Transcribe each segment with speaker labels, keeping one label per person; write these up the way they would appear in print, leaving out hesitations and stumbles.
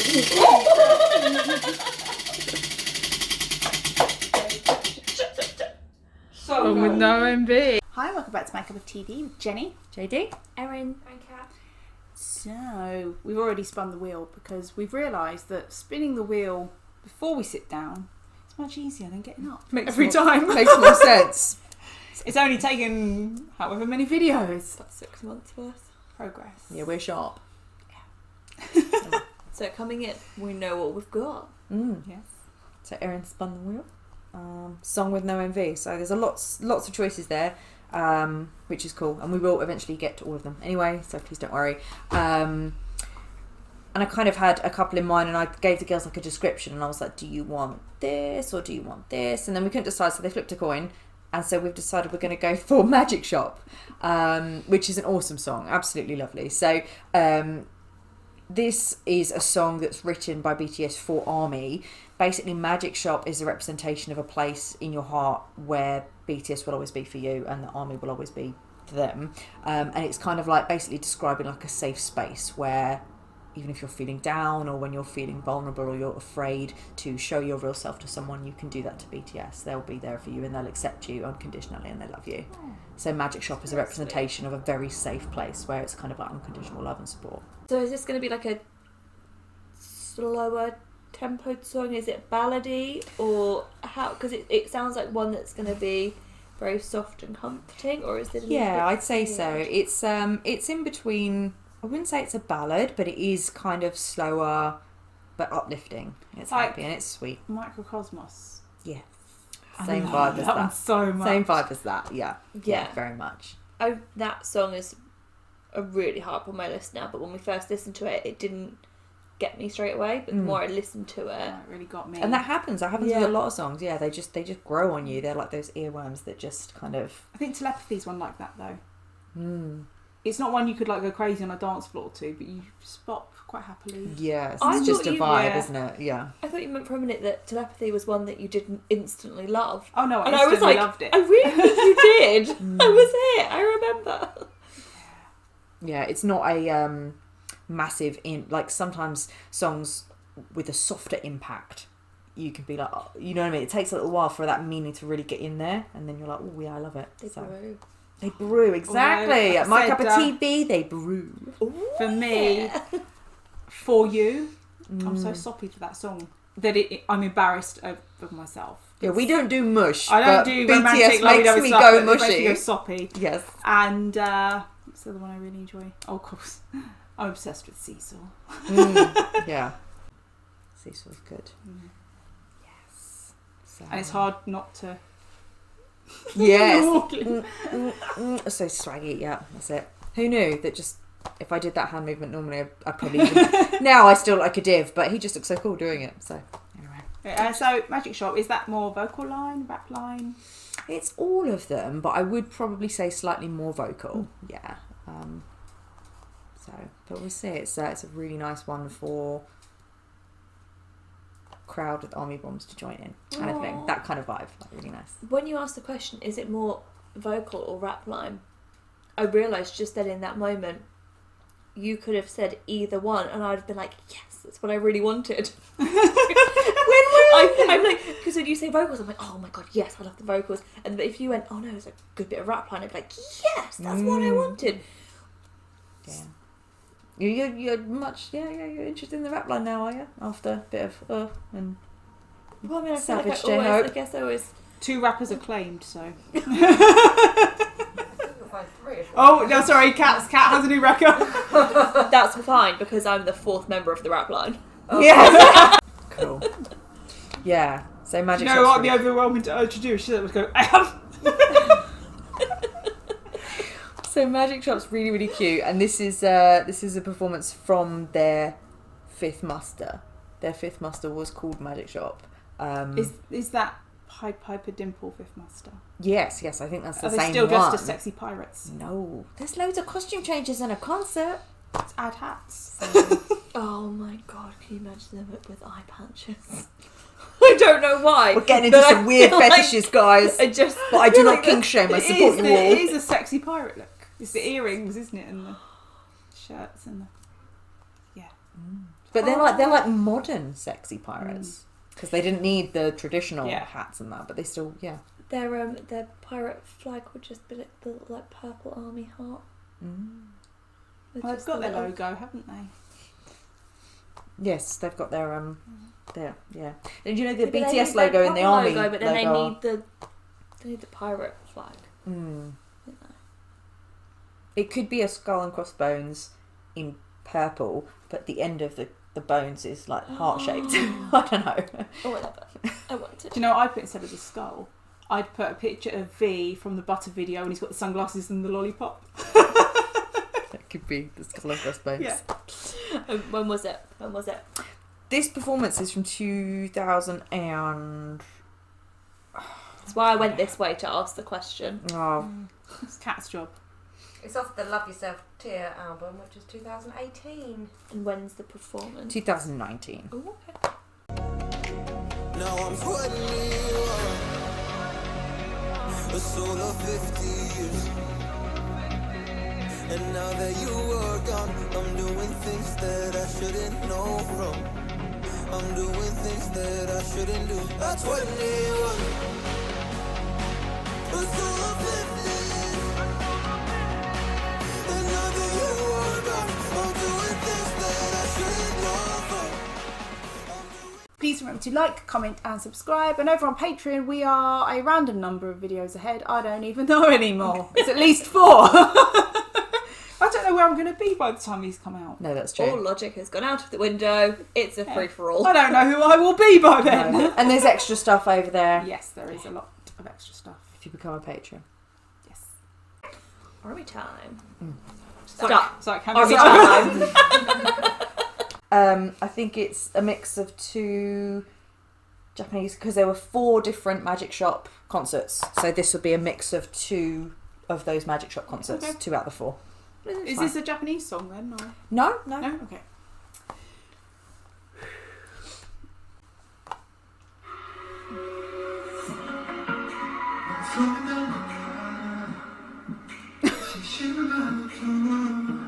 Speaker 1: So with no MB.
Speaker 2: Hi, welcome back to My Cup of TV with Jenny,
Speaker 3: JD,
Speaker 4: Erin and Kat.
Speaker 2: So, we've already spun the wheel because we've realised that spinning the wheel before we sit down is much easier than getting up every time.
Speaker 3: Makes more sense.
Speaker 2: It's only taken however many videos.
Speaker 4: About 6 months worth.
Speaker 2: Progress.
Speaker 3: Yeah, we're sharp.
Speaker 4: So coming in, we know what we've got.
Speaker 2: Yes.
Speaker 3: So Erin spun the wheel. Song with no MV. So there's lots of choices there, which is cool, and we will eventually get to all of them anyway. So please don't worry. And I kind of had a couple in mind, and I gave the girls like a description, and I was like, "Do you want this or do you want this?" And then we couldn't decide, so they flipped a coin, and so we've decided we're going to go for Magic Shop, which is an awesome song, absolutely lovely. So. This is a song that's written by BTS for ARMY. Basically, Magic Shop is a representation of a place in your heart where BTS will always be for you and the ARMY will always be for them. And it's kind of like basically describing like a safe space where even if you're feeling down or when you're feeling vulnerable or you're afraid to show your real self to someone, you can do that to BTS. They'll be there for you and they'll accept you unconditionally and they love you. So Magic Shop is a representation of a very safe place where it's kind of like unconditional love and support.
Speaker 4: So is this going to be like a slower tempoed song? Is it ballady or how? Because it sounds like one that's going to be very soft and comforting, or is it?
Speaker 3: I'd say so. It's in between. I wouldn't say it's a ballad, but it is kind of slower, but uplifting. It's
Speaker 2: like
Speaker 3: happy and it's sweet.
Speaker 2: Microcosmos.
Speaker 3: Yes.
Speaker 2: I
Speaker 3: Same
Speaker 2: love
Speaker 3: vibe as
Speaker 2: that one
Speaker 3: that.
Speaker 2: so much.
Speaker 3: Same vibe as that. Yeah.
Speaker 4: Yeah.
Speaker 3: Very much.
Speaker 4: That song is a really hard on my list now, but when we first listened to it, it didn't get me straight away. But the more I listened to it,
Speaker 2: It really got me.
Speaker 3: And that happens. That happens with a lot of songs. Yeah, they just grow on you. They're like those earworms that just kind of.
Speaker 2: I think Telepathy's one like that though. It's not one you could like go crazy on a dance floor to, but you just bop quite happily.
Speaker 3: Yes,
Speaker 4: I
Speaker 3: it's just a
Speaker 4: thought
Speaker 3: vibe, isn't it? Yeah.
Speaker 4: I thought you meant for a minute that Telepathy was one that you didn't instantly love.
Speaker 2: Oh no,
Speaker 4: And I was like,
Speaker 2: loved it.
Speaker 4: I really think you did. I was here. I remember.
Speaker 3: Yeah, it's not a massive like sometimes songs with a softer impact. You can be like, oh, you know what I mean? It takes a little while for that meaning to really get in there, and then you're like, oh yeah, I love it. They brew, exactly.
Speaker 2: Although,
Speaker 3: My Cup of TV, they brew.
Speaker 2: For me, For You, I'm so soppy for that song that I'm embarrassed of myself.
Speaker 3: Yeah, we don't do mush.
Speaker 2: I don't
Speaker 3: but
Speaker 2: do
Speaker 3: BTS
Speaker 2: romantic
Speaker 3: makes me go mushy.
Speaker 2: Makes me go soppy.
Speaker 3: Yes.
Speaker 2: And what's the other one I really enjoy? Oh, of course, I'm obsessed with Cecil.
Speaker 3: Yeah. Cecil's good. Yes. So.
Speaker 2: And it's hard not to.
Speaker 3: Yes. So swaggy, yeah, that's it. Who knew that just if I did that hand movement normally I'd probably even, now I still look like a div, but he just looks so cool doing it. So anyway.
Speaker 2: So Magic Shop, is that more vocal line, rap line?
Speaker 3: It's all of them, but I would probably say slightly more vocal. Yeah. But we'll see. It's a really nice one for crowd with army bombs to join in kind of thing, that kind of vibe, like really nice.
Speaker 4: When you asked the question, is it more vocal or rap line, I realised just then in that moment you could have said either one and I'd have been like, yes, that's what I really wanted. I'm like, because when you say vocals I'm like, oh my god, yes, I love the vocals, and if you went, oh no, it's a good bit of rap line, I'd be like, yes, that's what I wanted.
Speaker 3: Yeah. You're much, you're interested in the rap line now, are you? After a bit of and
Speaker 4: well, I mean, I feel
Speaker 3: Savage
Speaker 4: like
Speaker 3: J-Hope.
Speaker 4: I guess I always.
Speaker 2: 2 rappers are claimed, so. Oh no, sorry, Kat has a new record.
Speaker 4: That's fine because I'm the 4th member of the rap line.
Speaker 3: Oh. Yeah. Cool. Yeah. So Magic.
Speaker 2: You know what the overwhelming urge to do? She said, "Go."
Speaker 3: So Magic Shop's really, really cute, and this is a performance from their 5th muster. Their 5th muster was called Magic Shop.
Speaker 2: Is that Piper Dimple 5th muster?
Speaker 3: Yes, I think that's the same one.
Speaker 2: Are they still dressed as sexy pirates?
Speaker 3: No, there's loads of costume changes in a concert.
Speaker 2: Let's add hats.
Speaker 4: Oh my god, can you imagine them with eye patches? I don't know why.
Speaker 3: We're getting into some weird fetishes, guys. But I do not kink shame. I support you all.
Speaker 2: It is a sexy pirate look. It's the earrings, isn't it, and the shirts and the
Speaker 3: But they're like modern sexy pirates because they didn't need the traditional hats and that, but they still
Speaker 4: Their pirate flag would just be like the purple army heart.
Speaker 2: Well, they've got their logo, haven't they?
Speaker 3: Yes, they've got their And you know the BTS logo and the army
Speaker 4: logo, but then
Speaker 3: logo.
Speaker 4: they need the pirate flag.
Speaker 3: It could be a skull and crossbones in purple, but the end of the bones is like heart shaped. I don't know.
Speaker 4: Oh, I love it. I want it.
Speaker 2: Do you know what I'd put instead of the skull? I'd put a picture of V from the Butter video when he's got the sunglasses and the lollipop.
Speaker 3: That could be the skull and crossbones.
Speaker 2: Yeah.
Speaker 4: When was it?
Speaker 3: This performance is from 2000 and...
Speaker 4: That's why I went this way to ask the question.
Speaker 3: Oh.
Speaker 2: It's Kat's job.
Speaker 1: It's off the Love Yourself Tear album, which is 2018.
Speaker 4: And when's the performance?
Speaker 3: 2019.
Speaker 4: Oh, okay.
Speaker 5: Now I'm putting you on a solo 50 years. And now that you are gone, I'm doing things that I shouldn't know from. I'm doing things that I shouldn't do. That's what you a solo 50 years. And now that you are gone, I'm doing things that I shouldn't know from.
Speaker 2: Please remember to like, comment and subscribe. And over on Patreon, we are a random number of videos ahead. I don't even know anymore. It's at least 4. I don't know where I'm going to be by the time these come out.
Speaker 3: No, that's true.
Speaker 4: All logic has gone out of the window. It's a free-for-all.
Speaker 2: I don't know who I will be by then.
Speaker 3: No. And there's extra stuff over there.
Speaker 2: Yes, there is a lot of extra stuff.
Speaker 3: If you become a patron.
Speaker 2: Yes.
Speaker 4: Army time.
Speaker 2: Stop.
Speaker 4: Army time.
Speaker 3: I think it's a mix of 2 Japanese, because there were 4 different Magic Shop concerts. So this would be a mix of 2 of those Magic Shop concerts.
Speaker 2: Okay.
Speaker 3: 2 out of the 4.
Speaker 2: Is this a Japanese song then? Or?
Speaker 3: No.
Speaker 2: No? Okay.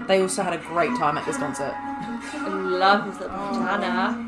Speaker 3: They also had a great time at this concert.
Speaker 4: I love his little katana.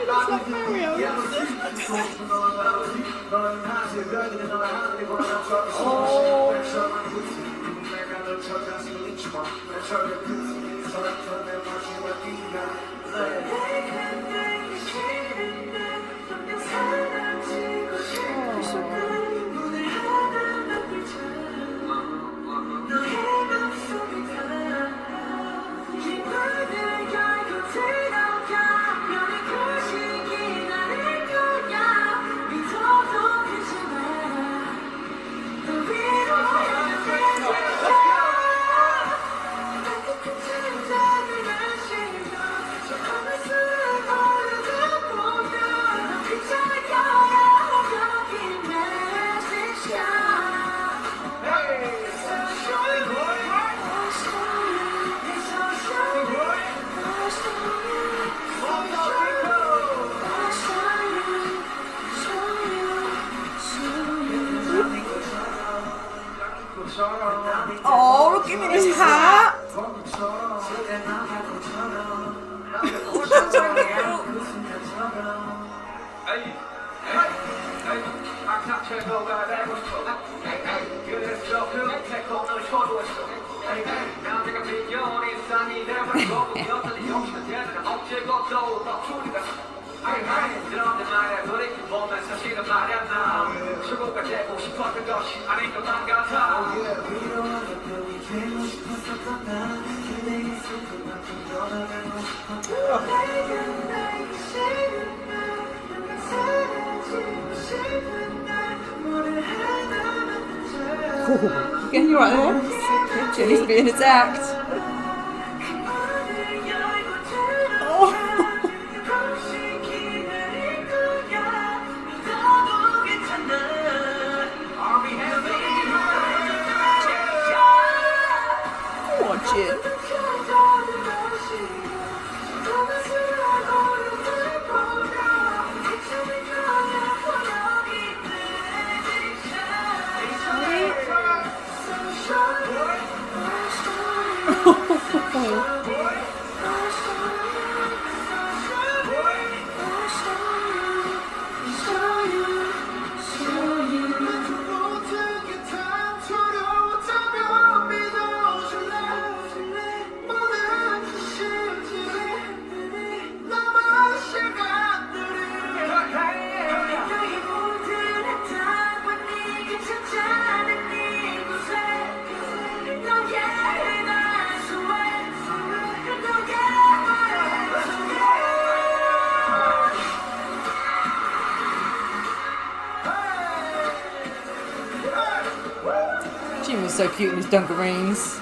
Speaker 2: It's like Mario.
Speaker 3: Oh, look at his hat! Getting you right there. Jenny's being attacked. so cute in his dungarees.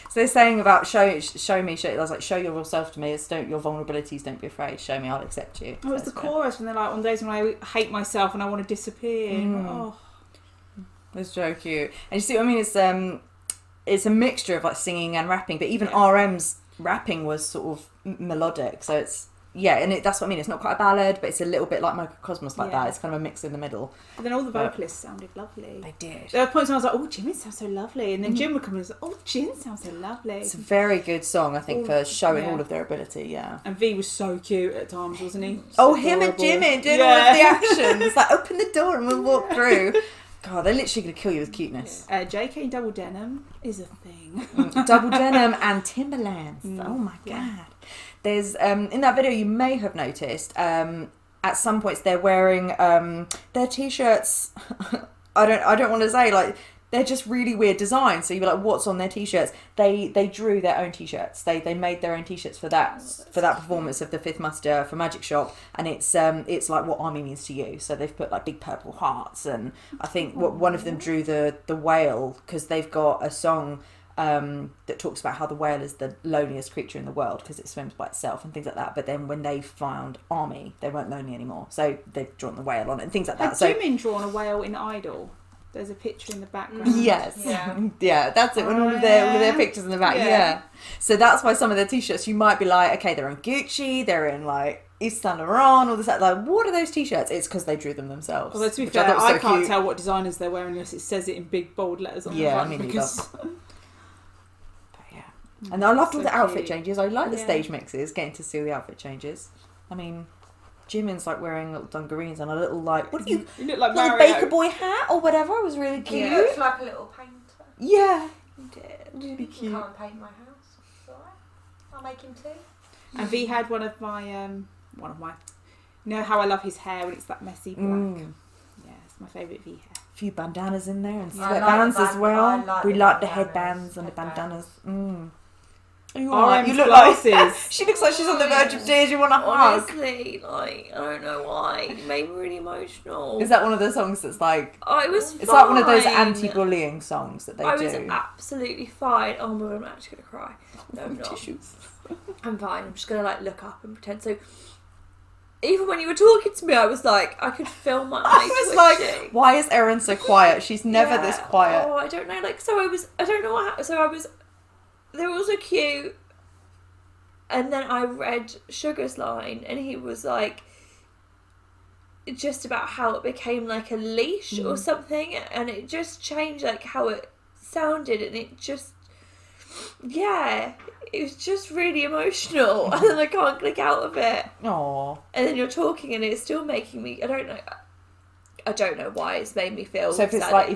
Speaker 3: So they're saying about show me. I was like, show your real self to me. It's don't your vulnerabilities. Don't be afraid. Show me, I'll accept you.
Speaker 2: Oh, it's the chorus when they're like, on days when I hate myself and I want to disappear. Oh,
Speaker 3: it's so cute. And you see what I mean? It's a mixture of like singing and rapping, but even RM's rapping was sort of melodic. So it's that's what I mean. It's not quite a ballad, but it's a little bit like Microcosmos like that. It's kind of a mix in the middle.
Speaker 2: But then all the vocalists sounded lovely.
Speaker 3: They did.
Speaker 2: There were points when I was like, oh, Jimin sounds so lovely. And then Jim would come in and say, oh, Jin sounds so lovely.
Speaker 3: It's a very good song, I think, for showing all of their ability, yeah.
Speaker 2: And V was so cute at times, wasn't he?
Speaker 3: So him and Jimin doing all of the actions. It's like, open the door and we'll walk through. God, they're literally going to kill you with cuteness.
Speaker 2: JK double denim is a thing.
Speaker 3: Double denim and Timberlands. Oh my God. There's in that video you may have noticed at some points they're wearing their t-shirts. I don't want to say like they're just really weird designs. So you're like, what's on their t-shirts? They drew their own t-shirts. They made their own t-shirts for that performance of the Fifth Muster for Magic Shop, and it's like what Army means to you. So they've put like big purple hearts, and I think one of them drew the whale because they've got a song that talks about how the whale is the loneliest creature in the world because it swims by itself and things like that. But then when they found Army, they weren't lonely anymore, so they've drawn the whale on it and things like that.
Speaker 2: Had Jimin drawn a whale in Idol? There's a picture in the background.
Speaker 3: Yes, yeah, that's it. When all of their pictures in the back, yeah. So that's why some of their t-shirts you might be like, okay, they're in Gucci, they're in like Yves Saint Laurent, all this. Like, what are those t-shirts? It's because they drew them themselves.
Speaker 2: Although to be fair, I can't tell what designers they're wearing unless it says it in big bold letters on the front.
Speaker 3: Yeah, I mean, and I loved all the outfit changes. I like the stage mixes, getting to see all the outfit changes. I mean, Jimin's like wearing little dungarees and a little like, what do you
Speaker 2: look like
Speaker 3: little
Speaker 2: Mario.
Speaker 3: Baker Boy hat or whatever. It was really cute.
Speaker 1: He looks like a little painter.
Speaker 3: Yeah,
Speaker 1: He did.
Speaker 3: really cute.
Speaker 1: You can't paint my house. It's alright. I'll make him too.
Speaker 2: And V had one of my, you know how I love his hair when it's that messy black. Yeah, it's my favourite V hair.
Speaker 3: A few bandanas in there and sweatbands as well. We like the headbands and the bandanas. You look
Speaker 2: glasses.
Speaker 3: like she looks like she's on the verge of tears. You want to hug?
Speaker 4: Honestly, like I don't know why. It made me really emotional.
Speaker 3: Is that one of the songs that's like?
Speaker 4: Oh, it was.
Speaker 3: It's like one of those anti-bullying songs that they do.
Speaker 4: I was absolutely fine. Oh my god, I'm actually gonna cry. No, I'm not.
Speaker 3: Tissues.
Speaker 4: I'm fine. I'm just gonna like look up and pretend. So even when you were talking to me, I was like, I could feel my eyes.
Speaker 3: I was like, why is Erin so quiet? She's never this quiet.
Speaker 4: Oh, I don't know. Like, so I don't know what happened. So I was. They were also cute. And then I read Sugar's line, and he was like, just about how it became like a leash or something, and it just changed like how it sounded, and it just, it was just really emotional, and then I can't click out of it.
Speaker 3: Aww.
Speaker 4: And then you're talking, and it's still making me. I don't know why it's made me feel.
Speaker 3: So if it's like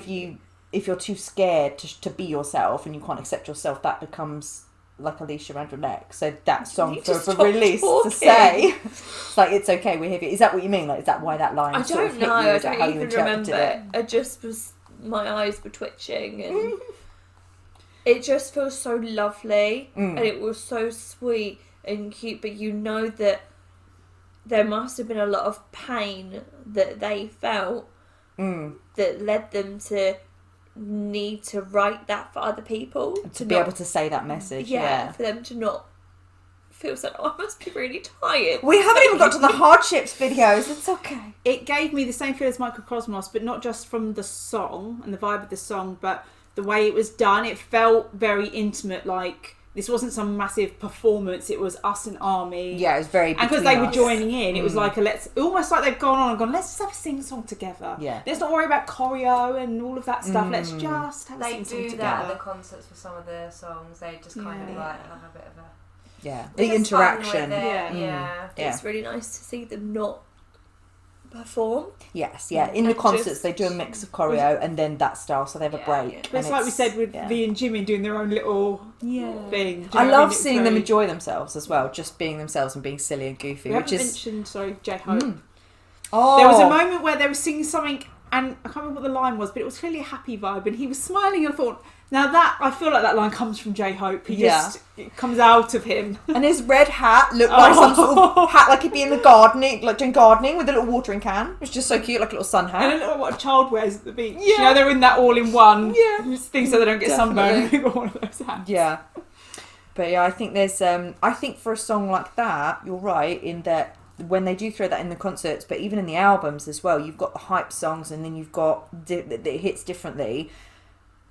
Speaker 3: if you're too scared to be yourself and you can't accept yourself, that becomes like a leash around your neck. So that song for release
Speaker 4: talking.
Speaker 3: to say, it's like it's okay, we're here. Is that what you mean? Like, is that why that line?
Speaker 4: I
Speaker 3: sort of
Speaker 4: don't
Speaker 3: hit
Speaker 4: know.
Speaker 3: you?
Speaker 4: I
Speaker 3: Is that
Speaker 4: don't
Speaker 3: how you
Speaker 4: even
Speaker 3: interpreted
Speaker 4: remember.
Speaker 3: it?
Speaker 4: I just was. My eyes were twitching, and it just feels so lovely, and it was so sweet and cute. But you know that there must have been a lot of pain that they felt that led them to need to write that for other people
Speaker 3: to be able to say that message. Yeah,
Speaker 4: for them to not feels like, oh, I must be really tired.
Speaker 3: We haven't even got to the hardships videos. It's okay.
Speaker 2: It gave me the same feel as Microcosmos, but not just from the song and the vibe of the song, but the way it was done. It felt very intimate, like this wasn't some massive performance. It was us and ARMY.
Speaker 3: Yeah, it was very.
Speaker 2: And because they were joining in, it was like almost like they've gone on and gone, let's just have a sing-song together.
Speaker 3: Yeah.
Speaker 2: Let's not worry about choreo and all of that stuff. Let's just have a
Speaker 1: They
Speaker 2: sing-song
Speaker 1: do
Speaker 2: together.
Speaker 1: that at the concerts for some of their songs. They just kind of like have a bit of a...
Speaker 3: Yeah,
Speaker 1: bit
Speaker 3: the
Speaker 1: of fun with
Speaker 3: interaction.
Speaker 1: it,
Speaker 2: Yeah.
Speaker 1: Yeah.
Speaker 4: It's really nice to see them not perform.
Speaker 3: Yes, yeah. In the
Speaker 4: And
Speaker 3: concerts,
Speaker 4: just-
Speaker 3: they do a mix of choreo and then that style, so they have a
Speaker 1: Yeah,
Speaker 3: break.
Speaker 1: yeah.
Speaker 2: But
Speaker 3: and
Speaker 2: it's like we said with
Speaker 3: yeah.
Speaker 2: V and Jimmy doing their own little thing. Do you
Speaker 3: I
Speaker 2: know what I
Speaker 3: love
Speaker 2: mean? It's
Speaker 3: seeing them
Speaker 2: very-
Speaker 3: enjoy themselves as well, just being themselves and being silly and goofy,
Speaker 2: We
Speaker 3: which
Speaker 2: haven't
Speaker 3: is.
Speaker 2: mentioned, J-Hope.
Speaker 3: Oh,
Speaker 2: There was a moment where they were singing something, and I can't remember what the line was, but it was clearly a happy vibe, and he was smiling, and I thought, now that, I feel like that line comes from J-Hope. It comes out of him.
Speaker 3: And his red hat looked like some sort of hat, like he'd be in the gardening, like doing gardening with a little watering can. It was just so cute, like a little sun
Speaker 2: I
Speaker 3: hat.
Speaker 2: don't know what a child wears at the beach.
Speaker 3: Yeah.
Speaker 2: You know, they're in that all-in-one
Speaker 3: Yeah.
Speaker 2: thing so they don't get sunburned.
Speaker 3: Definitely.
Speaker 2: They've got one of those hats.
Speaker 3: Yeah. But yeah, I think there's, I think for a song like that, you're right in that when they do throw that in the concerts, but even in the albums as well, you've got the hype songs and then you've got, it hits differently.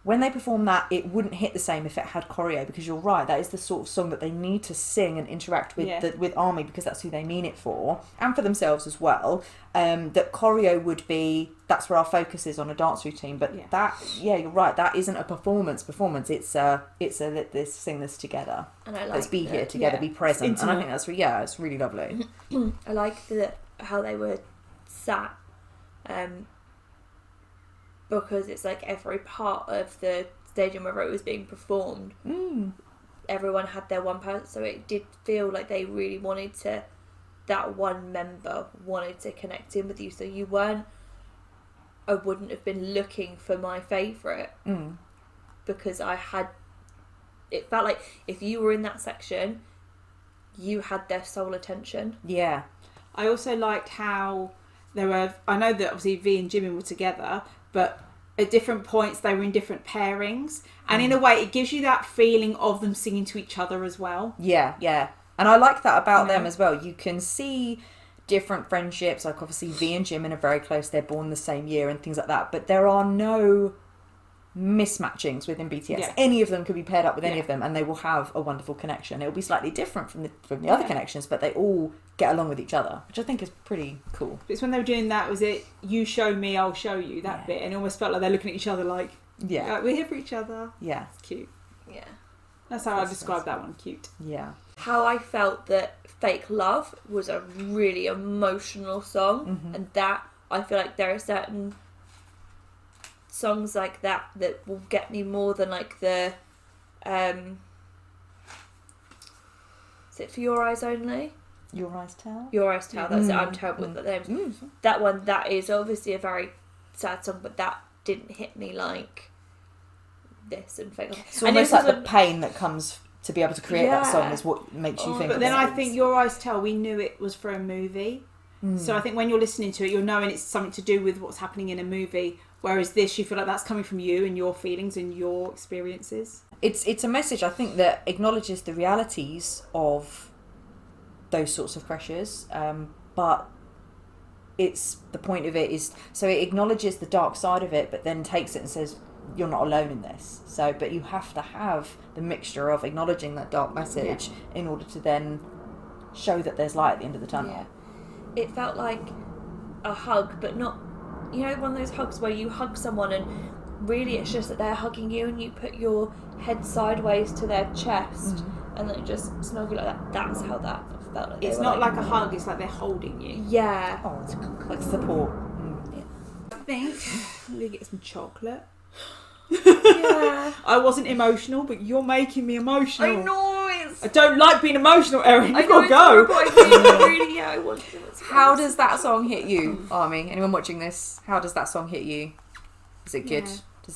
Speaker 3: When they perform that, it wouldn't hit the same if it had choreo, because you're right, that is the sort of song that they need to sing and interact with with ARMY, because that's who they mean it for, and for themselves as well. That choreo would be, that's where our focus is on a dance routine, but you're right, that isn't a performance. It's let's sing this together.
Speaker 4: And I like
Speaker 3: Let's be
Speaker 4: that.
Speaker 3: here together, be present.
Speaker 2: It's
Speaker 3: And I
Speaker 2: intimate.
Speaker 3: think it's really lovely.
Speaker 4: I like how they were sat, because it's like every part of the stadium where it was being performed, everyone had their one person, so it did feel like they really wanted to, that one member wanted to connect in with you, so you weren't, I wouldn't have been looking for my favourite, because it felt like if you were in that section, you had their sole attention.
Speaker 3: Yeah.
Speaker 2: I also liked how there were, I know that obviously V and Jimmy were together, but at different points they were in different pairings, and in a way it gives you that feeling of them singing to each other as well.
Speaker 3: Yeah. And I like that about them as well. You can see different friendships, like obviously V and Jim are very close, they're born the same year and things like that, but there are no mismatchings within BTS.
Speaker 2: Yeah.
Speaker 3: Any of them could be paired up with any of them and they will have a wonderful connection. It will be slightly different from the other connections, but they all get along with each other, which I think is pretty cool.
Speaker 2: But it's when they were doing that, was it you show me, I'll show you, that bit, and it almost felt like they're looking at each other like, we're here for each other.
Speaker 3: Yeah.
Speaker 2: It's cute.
Speaker 4: Yeah.
Speaker 2: That's how I describe that one, cute.
Speaker 3: Yeah.
Speaker 4: How I felt that Fake Love was a really emotional song, and that I feel like there are certain songs like that will get me more than like the is it For Your Eyes Only?
Speaker 3: Your Eyes Tell?
Speaker 4: Your Eyes Tell, that's it. I'm terrible with the names. That one, that is obviously a very sad song, but that didn't hit me like this and Fake Love.
Speaker 3: It's almost like the pain that comes to be able to create that song
Speaker 4: Yeah.
Speaker 3: is what makes you think
Speaker 2: But
Speaker 3: of
Speaker 2: then
Speaker 3: it.
Speaker 2: I think Your Eyes Tell, we knew it was for a movie. So I think when you're listening to it, you're knowing it's something to do with what's happening in a movie. Whereas this, you feel like that's coming from you and your feelings and your experiences.
Speaker 3: It's a message, I think, that acknowledges the realities of those sorts of pressures, but it's the point of it is, so it acknowledges the dark side of it, but then takes it and says, you're not alone in this. So, but you have to have the mixture of acknowledging that dark message in order to then show that there's light at the end of the tunnel.
Speaker 4: Yeah. It felt like a hug, but not, you know, one of those hugs where you hug someone and really it's just that they're hugging you and you put your head sideways to their chest and they just snuggle like that. That's how that felt like.
Speaker 2: It's not like a hug, it's like they're holding you.
Speaker 4: Yeah.
Speaker 3: Oh, it's like support.
Speaker 2: I think I'm going to get some chocolate.
Speaker 4: Yeah.
Speaker 2: I wasn't emotional, but you're making me emotional.
Speaker 4: I know,
Speaker 2: I don't like being emotional, Erin. You've
Speaker 4: I
Speaker 2: got to go.
Speaker 4: Really, I want to.
Speaker 3: How does that song hit you, Army? Anyone watching this? How does that song hit you? Is it good?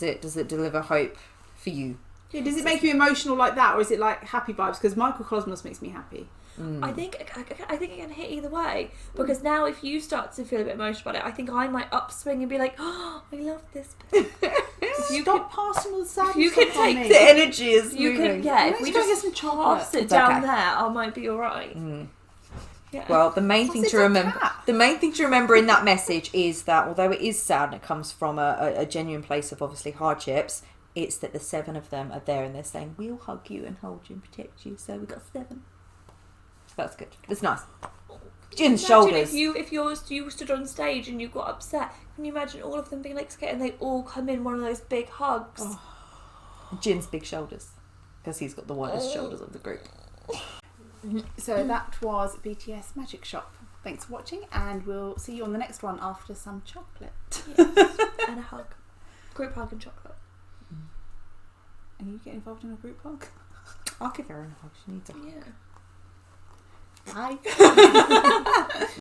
Speaker 2: Yeah.
Speaker 3: Does it deliver hope for you?
Speaker 2: Yeah, does it make you emotional like that, or is it like happy vibes? Because Microcosmos makes me happy.
Speaker 4: I think it can hit either way, because now if you start to feel a bit emotional about it, I think I might upswing and be like, oh, I love this bit.
Speaker 2: If you stop passing all the sadness,
Speaker 4: you can
Speaker 2: stuff on
Speaker 4: take
Speaker 2: me.
Speaker 3: The energy is
Speaker 4: you
Speaker 3: moving.
Speaker 4: can, if we
Speaker 2: Let's go
Speaker 4: just
Speaker 2: get some chocolate.
Speaker 4: pass it
Speaker 3: It's
Speaker 4: down
Speaker 3: okay.
Speaker 4: there, I might be alright. Yeah.
Speaker 3: Well, the main thing
Speaker 2: It's
Speaker 3: to
Speaker 2: a
Speaker 3: remember,
Speaker 2: cat.
Speaker 3: the main thing to remember in that message is that although it is sad and it comes from a genuine place of obviously hardships, it's that the 7 of them are there and they're saying we'll hug you and hold you and protect you. So we got 7. So that's good. It's nice. Jin's shoulders.
Speaker 4: If you stood on stage and you got upset, can you imagine all of them being like scared and they all come in one of those big hugs?
Speaker 3: Jin's big shoulders because he's got the widest shoulders of the group.
Speaker 2: So that was BTS Magic Shop. Thanks for watching, and we'll see you on the next one after some chocolate.
Speaker 4: Yes. And a hug. Group hug and chocolate.
Speaker 2: And you get involved in a group hug?
Speaker 3: I'll give her a hug. She needs a hug.
Speaker 4: Yeah.
Speaker 2: Bye.